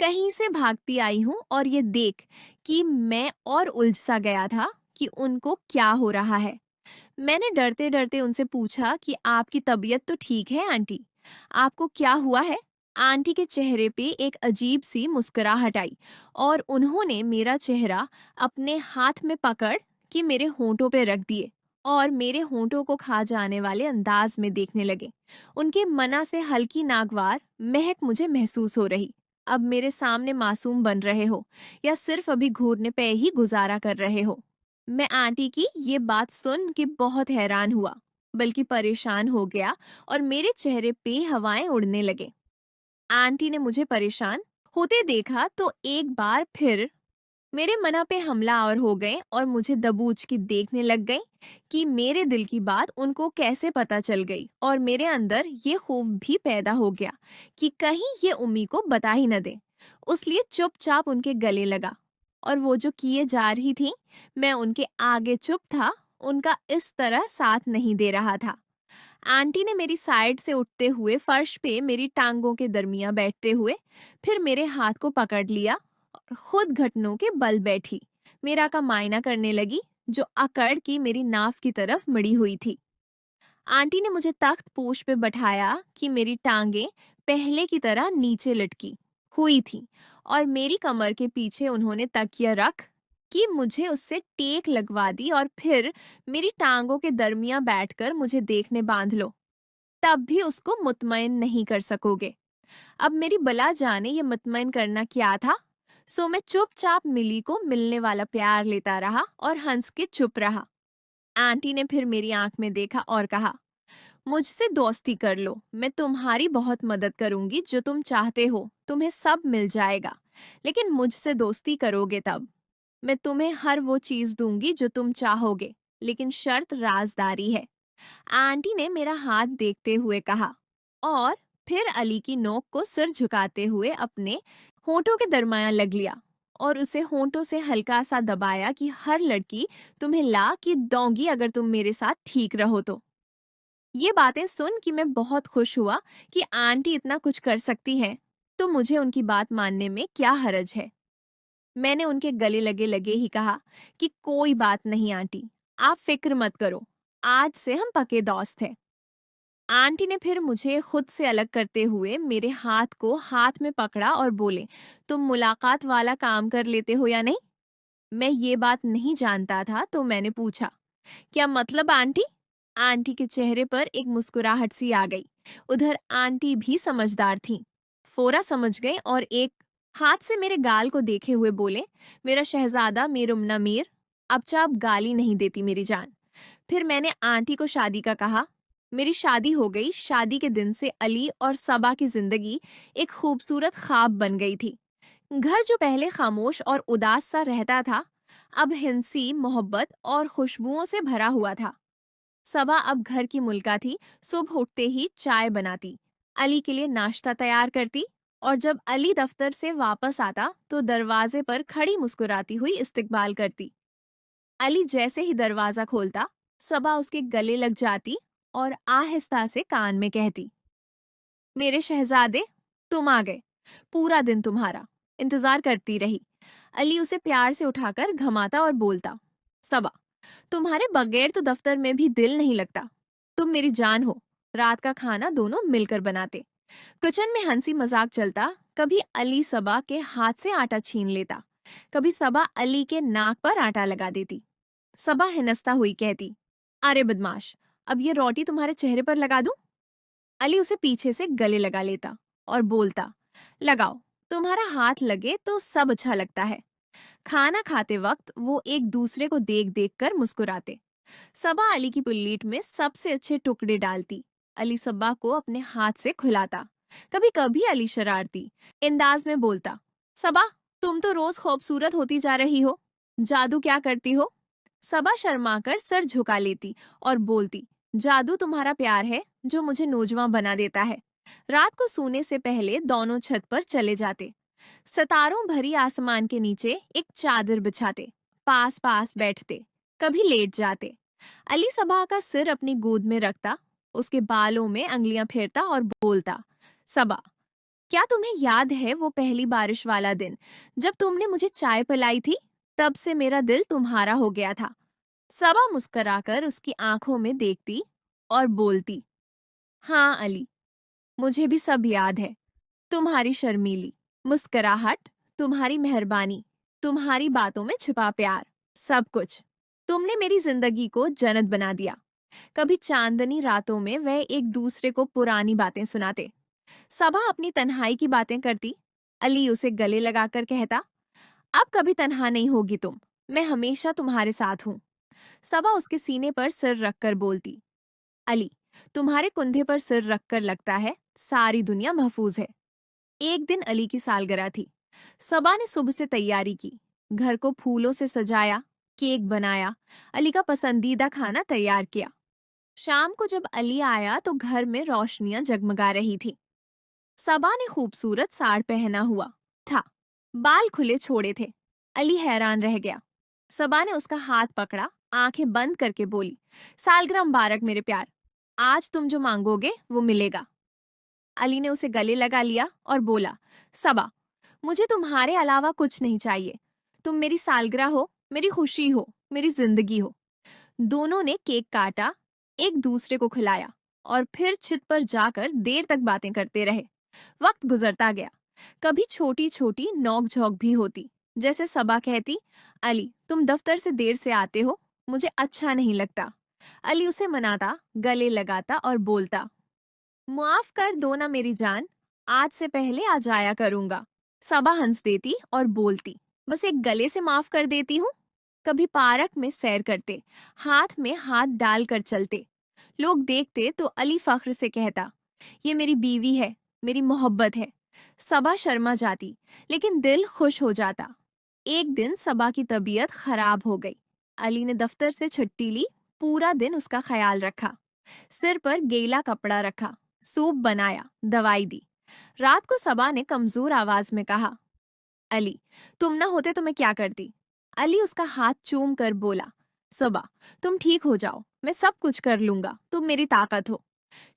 कहीं से भागती आई हूँ और ये देख कि मैं और उलझ सा गया था कि उनको क्या हो रहा है। मैंने डरते डरते उनसे पूछा कि आपकी तबीयत तो ठीक है आंटी? आपको क्या हुआ है? आंटी के चेहरे पे एक अजीब सी मुस्कुराहट आई और उन्होंने मेरा चेहरा अपने हाथ में पकड़ के मेरे होंठों पे रख दिए और मेरे होंठों को खा जाने वाले अंदाज में देखने लगे। उनके मना से हल्की नागवार महक मुझे महसूस हो रही। अब मेरे सामने मासूम बन रहे हो या सिर्फ अभी घूरने पे ही गुजारा कर रहे हो? मैं आंटी की ये बात सुन के बहुत हैरान हुआ, बल्कि परेशान हो गया और मेरे चेहरे पे हवाएं उड़ने लगे। आंटी ने मुझे परेशान होते देखा तो एक बार फिर मेरे मना पे हमलावर हो गए और मुझे दबूच की देखने लग गई कि मेरे दिल की बात उनको कैसे पता चल गई और मेरे अंदर ये खौफ भी पैदा हो गया कि कहीं ये उम्मी को बता ही न दे। उसलिए चुपचाप उनके गले लगा और वो जो किए जा रही थी, मैं उनके आगे चुप था, उनका इस तरह साथ नहीं दे रहा था। आंटी ने मेरी साइड से उठते हुए फर्श पे मेरी टांगों के दरमियान बैठते हुए फिर मेरे हाथ को पकड़ लिया और खुद घुटनों के बल बैठी मेरा का मायना करने लगी, जो अकड़ की मेरी नाव की तरफ मड़ी हुई थी। आंटी ने मुझे तख्त पोश पे बैठाया कि मेरी टांगें पहले की तरह नीचे लटकी हुई थी और मेरी कमर के पीछे उन्होंने तकिया रख कि मुझे उससे टेक लगवा दी और फिर मेरी टांगों के दरमियान बैठकर मुझे देखने बांध लो। तब भी उसको मुतमईन नहीं कर सकोगे। अब मेरी बला जाने ये मुतमईन करना क्या था। सो मैं चुपचाप मिली को मिलने वाला प्यार लेता रहा और हंस के चुप रहा। आंटी ने फिर मेरी आंख में देखा और कहा, मुझसे दोस्ती कर लो, मैं तुम्हारी बहुत मदद करूंगी, जो तुम चाहते हो तुम्हें सब मिल जाएगा। लेकिन मुझसे दोस्ती करोगे तब मैं तुम्हें हर वो चीज दूंगी जो तुम चाहोगे, लेकिन शर्त राजदारी है। आंटी ने मेरा हाथ देखते हुए कहा और फिर अली की नोक को सिर झुकाते हुए अपने होंठों के दरमियान लग लिया और उसे होंठों से हल्का सा दबाया कि हर लड़की तुम्हें ला की दोगी अगर तुम मेरे साथ ठीक रहो तो। ये बातें सुन कि मैं बहुत खुश हुआ कि आंटी इतना कुछ कर सकती हैं, तो मुझे उनकी बात मानने में क्या हर्ज है। मैंने उनके गले लगे लगे ही कहा कि कोई बात नहीं आंटी, आप फिक्र मत करो, आज से हम पक्के दोस्त हैं। आंटी ने फिर मुझे खुद से अलग करते हुए मेरे हाथ को हाथ में पकड़ा और बोले, तुम मुलाकात वाला काम कर लेते हो या नहीं? मैं ये बात नहीं जानता था तो मैंने पूछा, क्या मतलब आंटी? आंटी के चेहरे पर एक मुस्कुराहट सी आ गई। उधर आंटी भी समझदार थी, फोरा समझ गए और एक हाथ से मेरे गाल को देखे हुए बोले, मेरा शहजादा मेरुमना मीर, अब चाप गाली नहीं देती मेरी जान। फिर मैंने आंटी को शादी का कहा। मेरी शादी हो गई। शादी के दिन से अली और सबा की जिंदगी एक खूबसूरत ख्वाब बन गई थी। घर जो पहले खामोश और उदास सा रहता था, अब हिंसी, मोहब्बत और खुशबुओं से भरा हुआ था। सबा अब घर की मुल्का थी। सुबह उठते ही चाय बनाती, अली के लिए नाश्ता तैयार करती और जब अली दफ्तर से वापस आता तो दरवाजे पर खड़ी मुस्कुराती हुई इस्तकबाल करती। अली जैसे ही दरवाजा खोलता, सबा उसके गले लग जाती और आहिस्ता से कान में कहती, मेरे शहजादे, तुम आ गए। पूरा दिन तुम्हारा इंतजार करती रही। अली उसे प्यार से उठाकर घमाता और बोलता, सबा, तुम्हारे बगैर तो दफ्तर में भी दिल नहीं लगता। तुम मेरी जान हो। रात का खाना दोनों मिलकर बनाते। किचन में हंसी मजाक चलता। कभी अली सबा के हाथ से आटा छीन लेता, कभी सबा अली के नाक पर आटा लगा देती। सबा हिनस्ता हुई कहती, अरे बदमाश, अब ये रोटी तुम्हारे चेहरे पर लगा दूं? अली उसे पीछे से गले लगा लेता और बोलता, लगाओ, तुम्हारा हाथ लगे तो सब अच्छा लगता है। खाना खाते वक्त वो एक दूसरे को देख देख कर मुस्कुराते। सबा अली की प्लेट में सबसे अच्छे टुकड़े डालती। अली सबा को अपने हाथ से खुलाता। कभी कभी अली शरारती अंदाज में बोलता, सबा, तुम तो रोज खूबसूरत होती जा रही हो, जादू क्या करती हो? सबा शर्माकर सर झुका लेती और बोलती, जादू तुम्हारा प्यार है जो मुझे नौजवान बना देता है। रात को सोने से पहले दोनों छत पर चले जाते। सितारों भरी आसमान के नीचे एक चादर बिछाते, पास पास बैठते, कभी लेट जाते। अली सबा का सिर अपनी गोद में रखता, उसके बालों में अंगलियां फेरता और बोलता, सबा, क्या तुम्हें याद है वो पहली बारिश वाला दिन जब तुमने मुझे चाय पिलाई थी? तब से मेरा दिल तुम्हारा हो गया था। सबा मुस्कुराकर उसकी आंखों में देखती और बोलती, हाँ अली, मुझे भी सब याद है। तुम्हारी शर्मीली मुस्कुराहट, तुम्हारी मेहरबानी, तुम्हारी बातों में छुपा प्यार, सब कुछ। तुमने मेरी जिंदगी को जन्नत बना दिया। कभी चांदनी रातों में वह एक दूसरे को पुरानी बातें सुनाते। सबा अपनी तन्हाई की बातें करती। अली उसे गले लगाकर कहता, अब कभी तन्हा नहीं होगी तुम, मैं हमेशा तुम्हारे साथ हूँ। सबा उसके सीने पर सिर रखकर बोलती, अली, तुम्हारे कुंधे पर सिर रखकर लगता है सारी दुनिया महफूज है। एक दिन अली की सालगिरह थी। सबा ने सुबह से तैयारी की, घर को फूलों से सजाया, केक बनाया, अली का पसंदीदा खाना तैयार किया। शाम को जब अली आया तो घर में रोशनियां जगमगा रही थी। सबा ने खूबसूरत साड़ पहना हुआ था, बाल खुले छोड़े थे। अली हैरान रह गया। सबा ने उसका हाथ पकड़ा, आंखें बंद करके बोली, सालगिरह मुबारक मेरे प्यार, आज तुम जो मांगोगे वो मिलेगा। अली ने उसे गले लगा लिया और बोला, सबा, मुझे तुम्हारे अलावा कुछ नहीं चाहिए। तुम मेरी सालगिरह हो, मेरी खुशी हो, मेरी जिंदगी हो। दोनों ने केक काटा, एक दूसरे को खिलाया और फिर छित पर जाकर देर तक बातें करते रहे। वक्त गुजरता गया। कभी छोटी छोटी नोक झोंक भी होती, जैसे सबा कहती, अली, तुम दफ्तर से देर से आते हो, मुझे अच्छा नहीं लगता। अली उसे मनाता, गले लगाता और बोलता, मुआफ कर दो ना मेरी जान, आज से पहले आ जाया करूंगा। सबा हंस देती और बोलती, बस एक गले से माफ कर देती हूँ। कभी पार्क में सैर करते, हाथ में हाथ डालकर चलते। लोग देखते तो अली फख्र से कहता, ये मेरी बीवी है, मेरी मोहब्बत है। सबा शर्मा जाती, लेकिन दिल खुश हो जाता। एक दिन सबा की तबीयत खराब हो गई। अली ने दफ्तर से छुट्टी ली, पूरा दिन उसका ख्याल रखा। सिर पर गीला कपड़ा रखा, सूप बनाया, दवाई दी। रात को सबा ने कमजोर आवाज में कहा, अली, तुम ना होते तो मैं क्या करती? अली उसका हाथ चूम कर बोला, सबा, तुम ठीक हो जाओ, मैं सब कुछ कर लूंगा, तुम मेरी ताकत हो।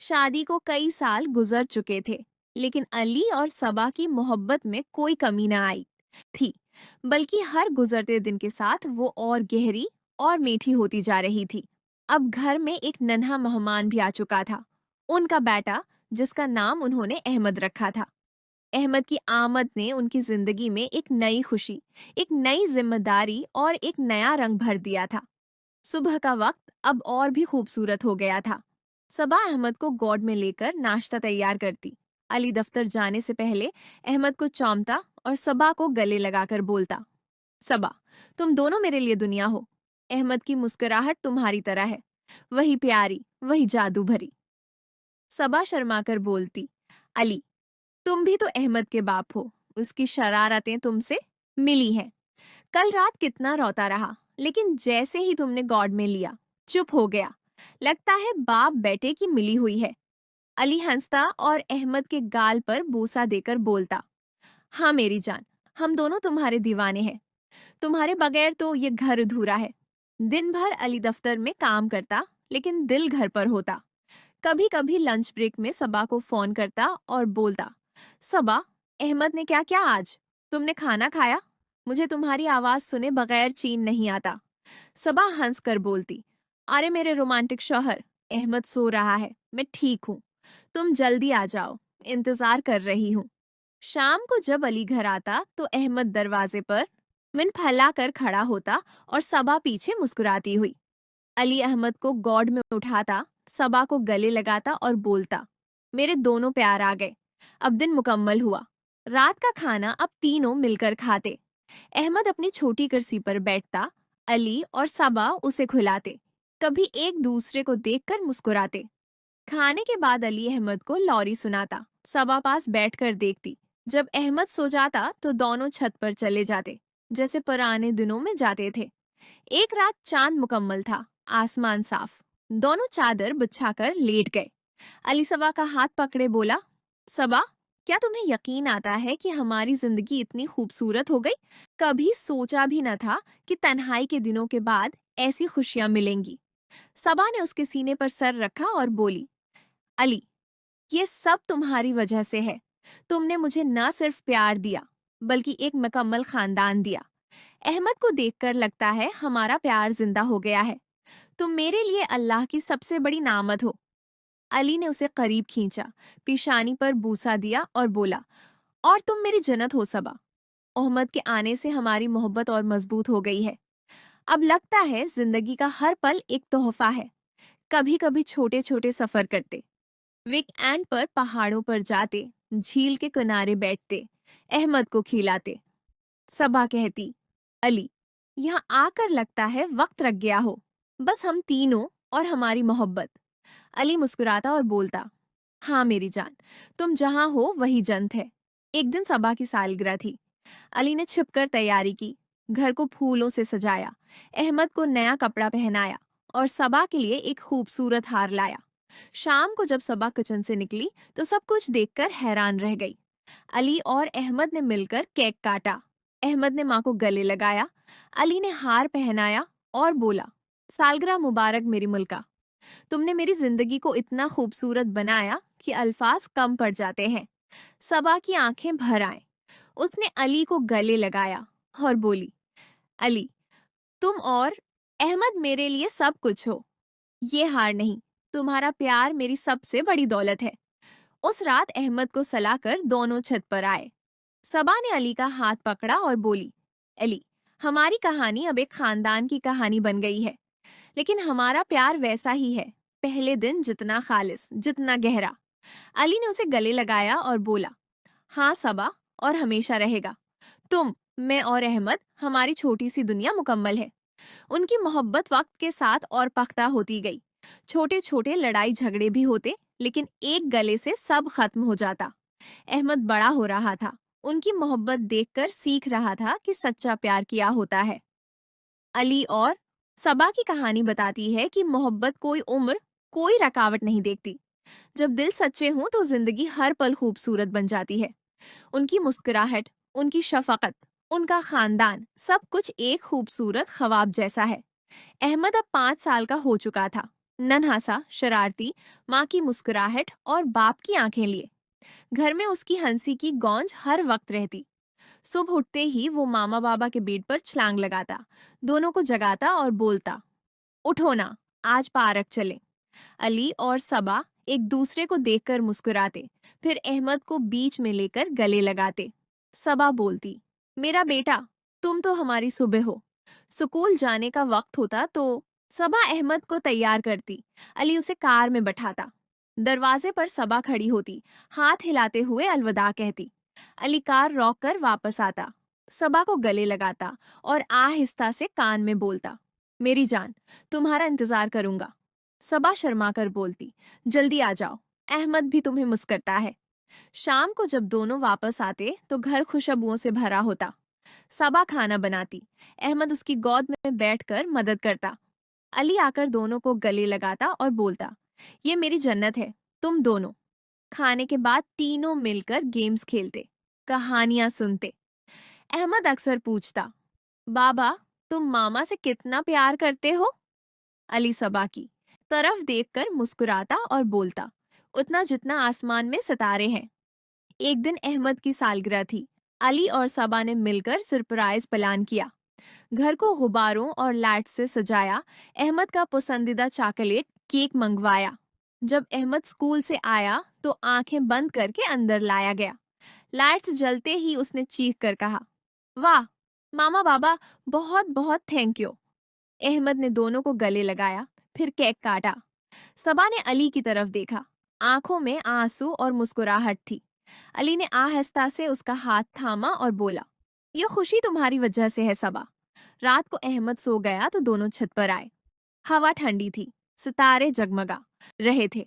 शादी को कई साल गुजर चुके थे, लेकिन अली और सबा की मोहब्बत में कोई कमी न आई थी, बल्कि हर गुजरते दिन के साथ वो और गहरी और मीठी होती जा रही थी। अब घर में एक नन्हा मेहमान भी आ चुका था, उनका बेटा, जिसका नाम उन्होंने अहमद रखा था। अहमद की आमद ने उनकी जिंदगी में एक नई खुशी, एक नई जिम्मेदारी और एक नया रंग भर दिया था। सुबह का वक्त अब और भी खूबसूरत हो गया था। सबा अहमद को गोद में लेकर नाश्ता तैयार करती। अली दफ्तर जाने से पहले अहमद को चौंमता और सबा को गले लगाकर बोलता, सबा, तुम दोनों मेरे लिए दुनिया हो। अहमद की मुस्कुराहट तुम्हारी तरह है, वही प्यारी, वही जादू भरी। सबा शर्माकर बोलती, अली, तुम भी तो अहमद के बाप हो, उसकी शरारतें तुमसे मिली हैं। कल रात कितना रोता रहा, लेकिन जैसे ही तुमने गॉड में लिया, चुप हो गया। लगता है बाप बेटे की मिली हुई है। अली हंसता और अहमद के गाल पर बोसा देकर बोलता, हाँ मेरी जान, हम दोनों तुम्हारे दीवाने हैं। तुम्हारे बगैर तो ये घर अधूरा है। दिन भर अली दफ्तर में काम करता, लेकिन दिल घर पर होता। कभी कभी लंच ब्रेक में सबा को फोन करता और बोलता, सबा, अहमद ने क्या क्या आज? तुमने खाना खाया? मुझे तुम्हारी आवाज सुने बगैर चैन नहीं आता। सबा हंस कर बोलती, अरे मेरे रोमांटिक शौहर, अहमद सो रहा है, मैं ठीक हूँ। तुम जल्दी आ जाओ, इंतजार कर रही हूँ। शाम को जब अली घर आता तो अहमद दरवाजे पर मिन फैलाकर खड़ा होता और सबा पीछे मुस्कुराती हुई। अली अहमद को गोद में उठाता, सबा को गले लगाता और बोलता, मेरे दोनों प्यार आ गए, अब दिन मुकम्मल हुआ। रात का खाना अब तीनों मिलकर खाते। अहमद अपनी छोटी कुर्सी पर बैठता, अली और सबा उसे खिलाते, कभी एक दूसरे को देखकर मुस्कुराते। खाने के बाद अली अहमद को लॉरी सुनाता, सबा पास बैठकर देखती। जब अहमद सो जाता तो दोनों छत पर चले जाते, जैसे पुराने दिनों में जाते थे। एक रात चांद मुकम्मल था, आसमान साफ। दोनों चादर बिछाकर लेट गए। अली सबा का हाथ पकड़े बोला, सबा, क्या तुम्हें यकीन आता है कि हमारी जिंदगी इतनी खूबसूरत हो गई? कभी सोचा भी न था कि तन्हाई के दिनों के बाद ऐसी खुशियां मिलेंगी। सबा ने उसके सीने पर सर रखा और बोली, अली, ये सब तुम्हारी वजह से है। तुमने मुझे न सिर्फ प्यार दिया बल्कि एक मुकम्मल खानदान दिया। अहमद को देखकर लगता है हमारा प्यार जिंदा हो गया है। तुम मेरे लिए अल्लाह की सबसे बड़ी नामत हो। अली ने उसे करीब खींचा, पेशानी पर बूसा दिया और बोला, और तुम मेरी जन्नत हो सबा। अहमद के आने से हमारी मोहब्बत और मजबूत हो गई है। अब लगता है जिंदगी का हर पल एक तोहफा है। कभी कभी छोटे छोटे सफर करते, वीकेंड पर पहाड़ों पर जाते, झील के किनारे बैठते, अहमद को खिलाते। सबा कहती, अली, यहाँ आकर लगता है वक्त रख गया हो, बस हम तीनों और हमारी मोहब्बत। अली मुस्कुराता और बोलता, हाँ मेरी जान, तुम जहाँ हो वही जन्नत है। एक दिन सबा की सालगिरह थी। अली ने छिपकर तैयारी की, घर को फूलों से सजाया, अहमद को नया कपड़ा पहनाया और सबा के लिए एक खूबसूरत हार लाया। शाम को जब सबा किचन से निकली तो सब कुछ देखकर हैरान रह गई। अली और अहमद ने मिलकर केक काटा। अहमद ने माँ को गले लगाया, अली ने हार पहनाया और बोला, सालगिरह मुबारक मेरी मुल्का। तुमने मेरी जिंदगी को इतना खूबसूरत बनाया कि अल्फाज कम पड़ जाते हैं। सबा की आंखें भर आए। उसने अली को गले लगाया और बोली, अली, तुम और अहमद मेरे लिए सब कुछ हो। ये हार नहीं, तुम्हारा प्यार मेरी सबसे बड़ी दौलत है। उस रात अहमद को सलाकर दोनों छत पर आए। सबा ने अली का हाथ पकड़ा और बोली, अली, हमारी कहानी अब एक खानदान की कहानी बन गई है, लेकिन हमारा प्यार वैसा ही है, पहले दिन जितना खालिस, जितना गहरा। अली ने उसे गले लगाया और बोला, हाँ सबा, और हमेशा रहेगा। तुम, मैं और अहमद, हमारी छोटी सी दुनिया मुकम्मल है। उनकी मोहब्बत वक्त के साथ और पख्ता होती गई। छोटे छोटे लड़ाई झगड़े भी होते, लेकिन एक गले से सब खत्म हो जाता। अहमद बड़ा हो रहा था, उनकी मोहब्बत देखकर सीख रहा था कि सच्चा प्यार क्या होता है। अली और सबा की कहानी बताती है कि मोहब्बत कोई उम्र, कोई रुकावट नहीं देखती। जब दिल सच्चे हों तो जिंदगी हर पल खूबसूरत बन जाती है। उनकी मुस्कुराहट, उनकी शफकत, उनका खानदान, सब कुछ एक खूबसूरत ख्वाब जैसा है। अहमद अब 5 साल का हो चुका था, नन्हा सा, शरारती, माँ की मुस्कुराहट और बाप की आंखें लिए। घर में उसकी हंसी की गौंज हर वक्त रहती। सुबह उठते ही वो मामा बाबा के बेड पर छलांग लगाता, दोनों को जगाता और बोलता, उठो ना, आज पार्क चलें। अली और सबा एक दूसरे को देखकर मुस्कुराते, फिर अहमद को बीच में लेकर गले लगाते। सबा बोलती, मेरा बेटा, तुम तो हमारी सुबह हो। स्कूल जाने का वक्त होता तो सबा अहमद को तैयार करती, अली उसे कार में बैठाता। दरवाजे पर सबा खड़ी होती, हाथ हिलाते हुए अलविदा कहती। अली कार रोक कर वापस आता, सबा को गले लगाता और आहिस्ता से कान में बोलता, मेरी जान, तुम्हारा इंतजार करूंगा। सबा शर्मा कर बोलती, जल्दी आ जाओ, अहमद भी तुम्हें मिस करता है। शाम को जब दोनों वापस आते तो घर खुशबुओं से भरा होता। सबा खाना बनाती, अहमद उसकी गोद में बैठकर मदद करता। अली आकर दोनों को गले लगाता और बोलता, ये मेरी जन्नत है, तुम दोनों। खाने के बाद तीनों मिलकर गेम्स खेलते, कहानियां सुनते। अहमद अक्सर पूछता, बाबा, तुम मामा से कितना प्यार करते हो? अली सबा की तरफ देखकर मुस्कुराता और बोलता, उतना जितना आसमान में सितारे हैं। एक दिन अहमद की सालगिरह थी। अली और सबा ने मिलकर सरप्राइज प्लान किया। घर को गुब्बारों और लाइट से सजाया, अहमद का पसंदीदा चॉकलेट केक मंगवाया। जब अहमद स्कूल से आया तो आंखें बंद करके अंदर लाया गया। लाइट्स जलते ही उसने चीख कर कहा, वाह मामा बाबा, बहुत बहुत थैंक यू। अहमद ने दोनों को गले लगाया, फिर केक काटा। सबा ने अली की तरफ देखा, आंखों में आंसू और मुस्कुराहट थी। अली ने आहिस्ता से उसका हाथ थामा और बोला, यह खुशी तुम्हारी वजह से है सबा। रात को अहमद सो गया तो दोनों छत पर आए। हवा ठंडी थी, सितारे जगमगा रहे थे।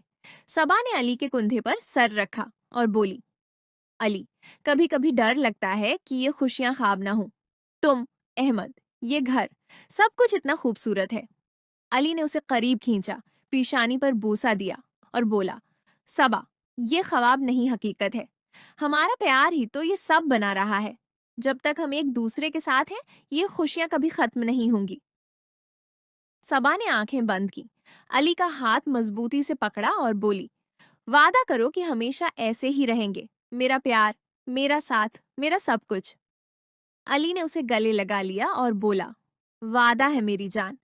सबा ने अली के कंधे पर सर रखा और बोली, अली, कभी कभी डर लगता है कि ये खुशियां ख्वाब ना हो। तुम, अहमद, ये घर, सब कुछ इतना खूबसूरत है। अली ने उसे करीब खींचा, पेशानी पर बूसा दिया और बोला, सबा, ये ख्वाब नहीं हकीकत है। हमारा प्यार ही तो ये सब बना रहा है। जब तक हम एक दूसरे के साथ हैं, ये खुशियां कभी खत्म नहीं होंगी। सबा ने आंखें बंद की, अली का हाथ मजबूती से पकड़ा और बोली, वादा करो कि हमेशा ऐसे ही रहेंगे। मेरा प्यार, मेरा साथ, मेरा सब कुछ। अली ने उसे गले लगा लिया और बोला, वादा है मेरी जान,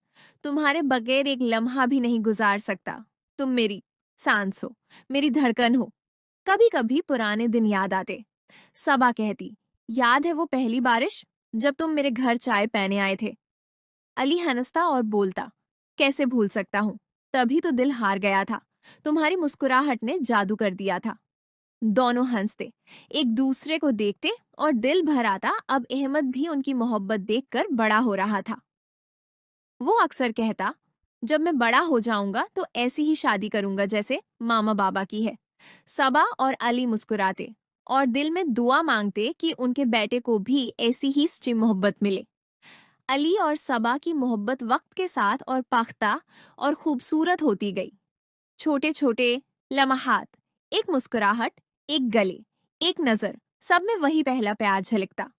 तुम्हारे बगैर एक लम्हा भी नहीं गुजार सकता। तुम मेरी सांस हो, मेरी धड़कन हो। कभी कभी पुराने दिन याद आते। सबा कहती, याद है वो पहली बारिश जब तुम मेरे घर चाय पीने आए थे? अली हंसता और बोलता, कैसे भूल सकता हूँ, तभी तो दिल हार गया था। तुम्हारी मुस्कुराहट ने जादू कर दिया था। दोनों हंसते, एक दूसरे को देखते और दिल भर आता। अब अहमद भी उनकी मोहब्बत देखकर बड़ा हो रहा था। वो अक्सर कहता, जब मैं बड़ा हो जाऊंगा तो ऐसी ही शादी करूंगा जैसे मामा बाबा की है। सबा और अली मुस्कुराते और दिल में दुआ मांगते कि उनके बेटे को भी ऐसी ही सच्ची मोहब्बत मिले। अली और सबा की मोहब्बत वक्त के साथ और पाख्ता और खूबसूरत होती गई। छोटे छोटे लम्हात, एक मुस्कुराहट, एक गले, एक नजर, सब में वही पहला प्यार झलकता।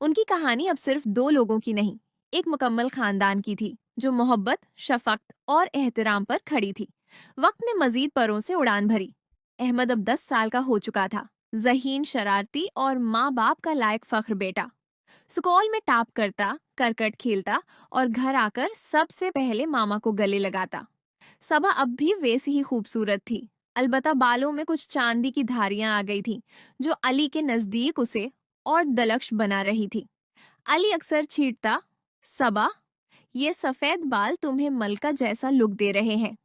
उनकी कहानी अब सिर्फ दो लोगों की नहीं, एक मुकम्मल खानदान की थी जो मोहब्बत, शफकत और एहतराम पर खड़ी थी। वक्त ने मजीद परों से उड़ान भरी। अहमद अब 10 साल का हो चुका था, ज़हीन, शरारती और माँ बाप का लायक फख्र बेटा। स्कूल में टॉप करता, करकट खेलता और घर आकर सबसे पहले मामा को गले लगाता। सबा अब भी वैसी ही खूबसूरत थी, अलबत्ता बालों में कुछ चांदी की धारियां आ गई थीं, जो अली के नजदीक उसे और दलक्ष बना रही थी। अली अक्सर छींटता, सबा, ये सफेद बाल तुम्हें मलका जैसा लुक दे रहे हैं।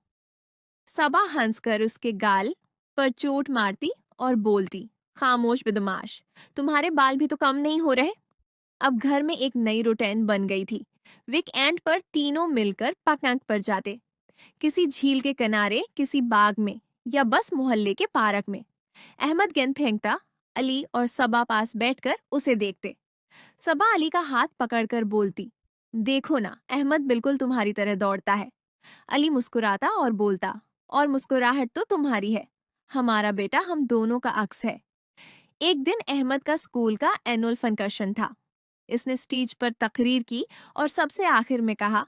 सबा हंसकर उसके गाल पर चोट मारती और बोलती, खामोश बदमाश, तुम्हारे बाल भी तो कम नहीं हो रहे। अब घर में एक नई रूटीन बन गई थी। वीकेंड पर तीनों मिलकर पिकनिक पर जाते, किसी झील के किनारे, किसी बाग में या बस मोहल्ले के पार्क में। अहमद गेंद फेंकता, अली और सबा पास बैठकर उसे देखते। सबा अली का हाथ पकड़कर बोलती, देखो ना, अहमद बिल्कुल तुम्हारी तरह दौड़ता है। अली मुस्कुराता और बोलता, और मुस्कुराहट तो तुम्हारी है। हमारा बेटा हम दोनों का अक्स है। एक दिन अहमद का स्कूल का एनुअल फंक्शन था। इसने स्टेज पर तकरीर की और सबसे आखिर में कहा,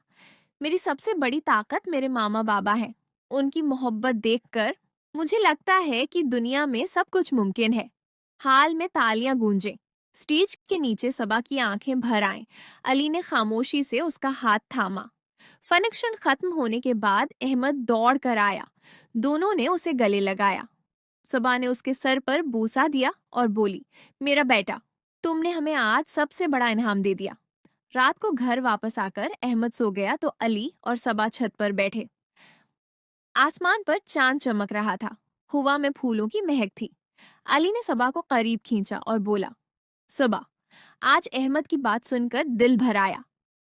मेरी सबसे बड़ी ताकत मेरे मामा बाबा हैं। उनकी मोहब्बत देखकर मुझे लगता है कि दुनिया में सब कुछ मुमकिन है। हाल में तालियां गूंजें। स्टेज के नीचे सबा की आंखें भर आएं। अली ने खामोशी से उसका हाथ थामा। फंक्शन खत्म होने के बाद अहमद दौड़ कर आया। दोनों ने उसे गले लगाया। सबा ने उसके सर पर बूसा दिया और बोली, मेरा बेटा, तुमने हमें आज सबसे बड़ा इनाम दे दिया। रात को घर वापस आकर अहमद सो गया तो अली और सबा छत पर बैठे। आसमान पर चांद चमक रहा था, हवा में फूलों की महक थी। अली ने सबा को करीब खींचा और बोला, सबा, आज अहमद की बात सुनकर दिल भर आया।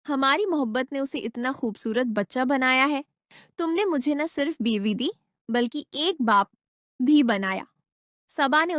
हमारी मोहब्बत ने उसे इतना खूबसूरत बच्चा बनाया है। तुमने मुझे न सिर्फ बीवी दी, बल्कि एक बाप भी बनाया। सबा ने